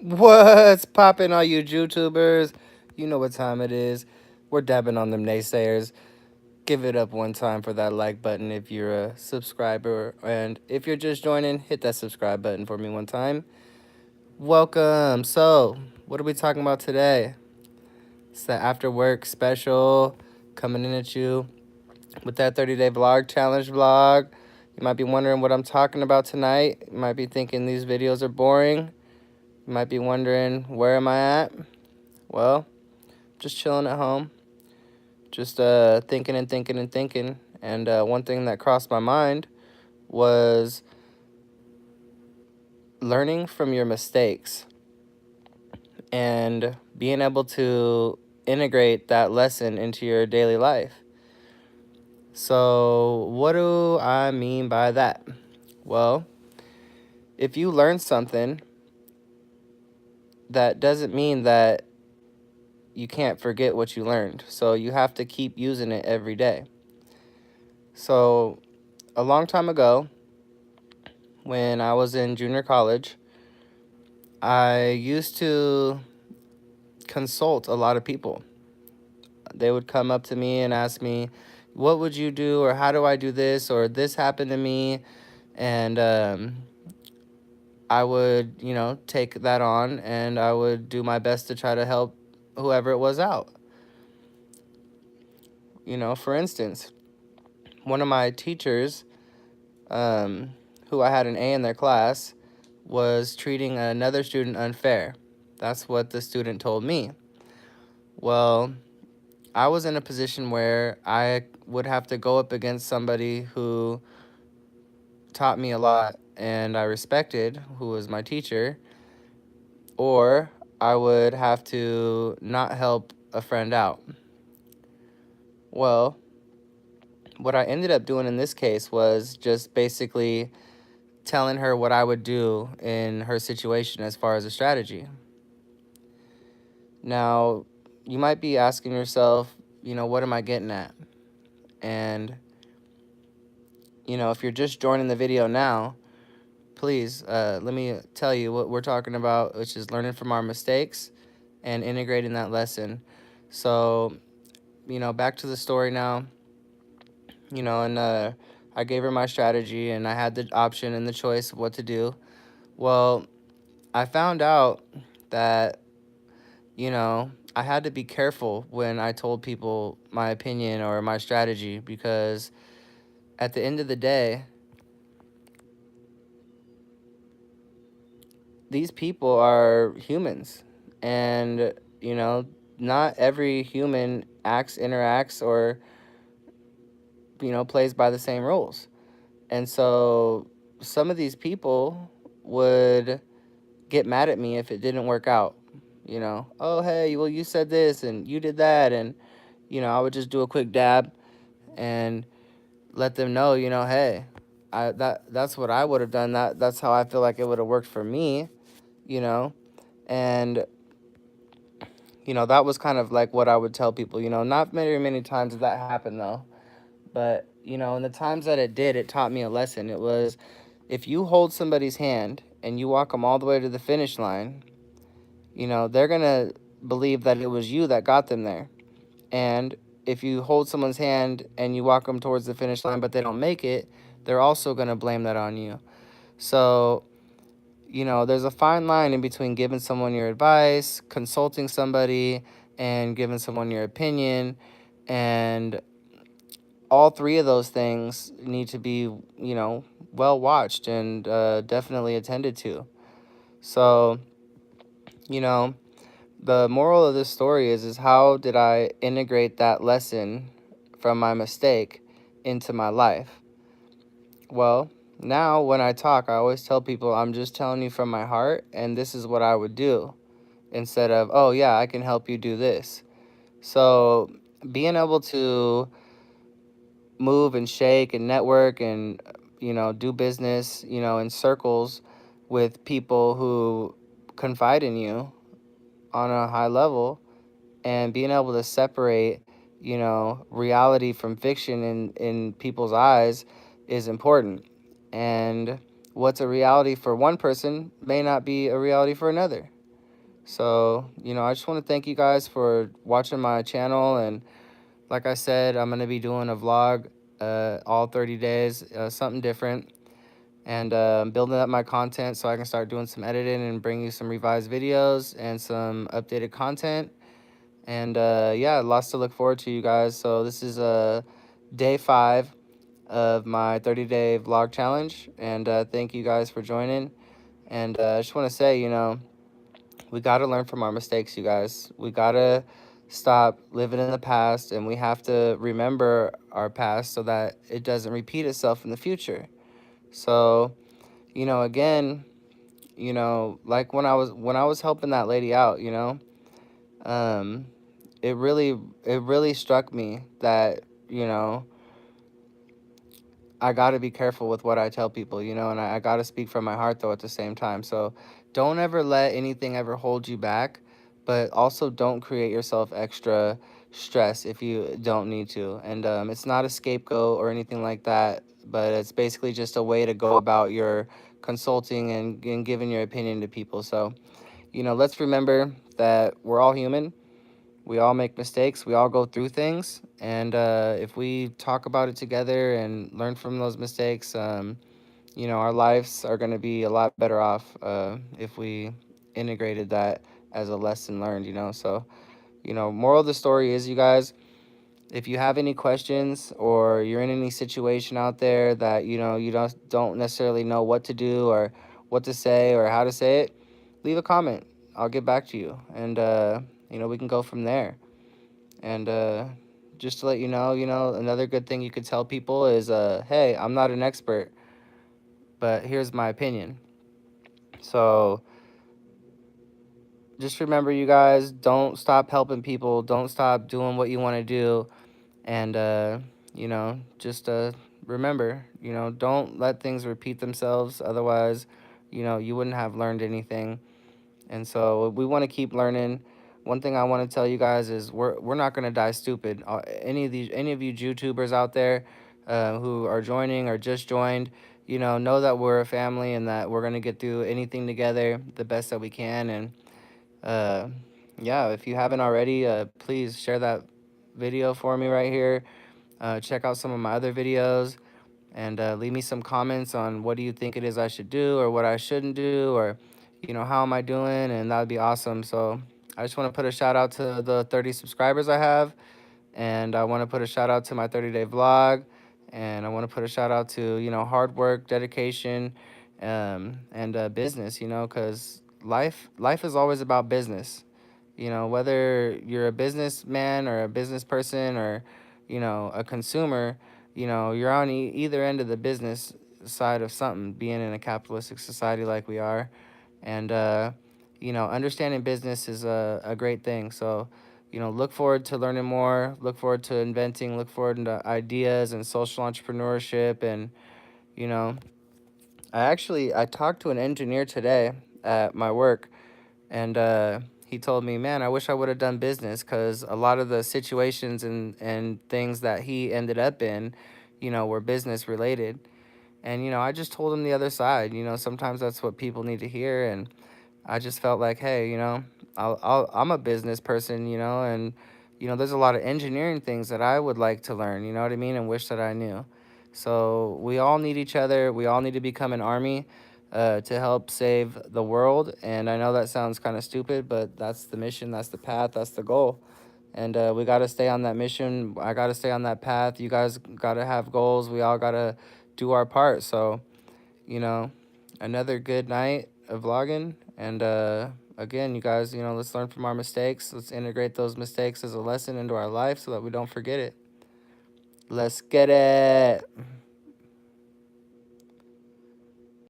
What's poppin', all you YouTubers? You know what time it is. We're dabbing on them naysayers. Give it up one time for that like button if you're a subscriber. And if you're just joining, hit that subscribe button for me one time. Welcome. So, what are we talking about today? It's the after work special coming in at you with that 30-day vlog challenge vlog. You might be wondering what I'm talking about tonight. You might be thinking these videos are boring. You might be wondering, where am I at? Well, just chilling at home, just thinking and thinking and thinking. And one thing that crossed my mind was learning from your mistakes and being able to integrate that lesson into your daily life. So, what do I mean by that? Well, if you learn something, that doesn't mean that you can't forget what you learned. So, you have to keep using it every day. So, a long time ago, when I was in junior college, I used to consult a lot of people. They would come up to me and ask me, what would you do, or how do I do this, or this happened to me. And I would, take that on, and I would do my best to try to help whoever it was out. For instance, one of my teachers, who I had an A in their class, was treating another student unfair. That's what the student told me. Well, I was in a position where I would have to go up against somebody who taught me a lot and I respected, who was my teacher, or I would have to not help a friend out. Well, what I ended up doing in this case was just basically telling her what I would do in her situation as far as a strategy. Now, you might be asking yourself, what am I getting at? And, if you're just joining the video now, please let me tell you what we're talking about, which is learning from our mistakes and integrating that lesson. So, back to the story now, and I gave her my strategy and I had the option and the choice of what to do. Well, I found out that, I had to be careful when I told people my opinion or my strategy, because at the end of the day, these people are humans. And, not every human interacts, or, plays by the same rules. And so some of these people would get mad at me if it didn't work out. Oh, hey, well, you said this and you did that. And, I would just do a quick dab and let them know, hey, that's what I would have done. That's how I feel like it would have worked for me, you know. And that was kind of like what I would tell people. Not many times did that happen though. But, in the times that it did, it taught me a lesson. It was, if you hold somebody's hand and you walk them all the way to the finish line, they're going to believe that it was you that got them there. And if you hold someone's hand and you walk them towards the finish line but they don't make it, they're also going to blame that on you. So, there's a fine line in between giving someone your advice, consulting somebody, and giving someone your opinion. And all three of those things need to be, well watched and definitely attended to. So, you know, the moral of this story is how did I integrate that lesson from my mistake into my life? Well, now when I talk, I always tell people I'm just telling you from my heart, and this is what I would do, instead of, oh yeah, I can help you do this. So being able to move and shake and network and, do business, in circles with people who confide in you on a high level, and being able to separate, reality from fiction in people's eyes is important. And what's a reality for one person may not be a reality for another. So, I just want to thank you guys for watching my channel. And like I said, I'm going to be doing a vlog all 30 days, something different. And I'm building up my content so I can start doing some editing and bring you some revised videos and some updated content. And yeah, lots to look forward to, you guys. So this is day 5 of my 30-day vlog challenge. And thank you guys for joining. And I just want to say, we got to learn from our mistakes, you guys. We got to stop living in the past, and we have to remember our past so that it doesn't repeat itself in the future. So, again, like when I was helping that lady out, um, it really struck me that, you know, I got to be careful with what I tell people, and I got to speak from my heart, though, at the same time. So don't ever let anything ever hold you back, but also don't create yourself extra stress if you don't need to. And it's not a scapegoat or anything like that, but it's basically just a way to go about your consulting and giving your opinion to people. So, let's remember that we're all human. We all make mistakes. We all go through things. And if we talk about it together and learn from those mistakes, our lives are going to be a lot better off if we integrated that as a lesson learned, So, moral of the story is, you guys, if you have any questions or you're in any situation out there that, you don't necessarily know what to do or what to say or how to say it, leave a comment. I'll get back to you. And, we can go from there. And just to let you know, another good thing you could tell people is, hey, I'm not an expert, but here's my opinion. So just remember, you guys, don't stop helping people. Don't stop doing what you want to do. And, just remember, don't let things repeat themselves. Otherwise, you wouldn't have learned anything. And so we want to keep learning. One thing I want to tell you guys is we're not going to die stupid. Any of you YouTubers out there who are joining or just joined, know that we're a family and that we're going to get through anything together the best that we can. And uh, yeah, if you haven't already, please share that video for me right here. Check out some of my other videos and leave me some comments on what do you think it is I should do or what I shouldn't do, or how am I doing, and that would be awesome. So I just want to put a shout out to the 30 subscribers I have, and I want to put a shout out to my 30-day vlog, and I want to put a shout out to hard work, dedication, and business, because life is always about business. Whether you're a businessman or a business person or, a consumer, you're on either end of the business side of something, being in a capitalistic society like we are. And, understanding business is a great thing. So, look forward to learning more, look forward to inventing, look forward to ideas and social entrepreneurship. And, you know, I talked to an engineer today at my work, and he told me, man, I wish I would have done business, because a lot of the situations and things that he ended up in, were business related. And, I just told him the other side. Sometimes that's what people need to hear. And I just felt like, hey, I'm a business person, and, there's a lot of engineering things that I would like to learn, you know what I mean, and wish that I knew. So we all need each other. We all need to become an army to help save the world. And I know that sounds kind of stupid, but that's the mission, that's the path, that's the goal. And we got to stay on that mission. I got to stay on that path. You guys got to have goals. We all got to do our part. So, you know, another good night of vlogging. And again, you guys, let's learn from our mistakes. Let's integrate those mistakes as a lesson into our life so that we don't forget it. Let's get it.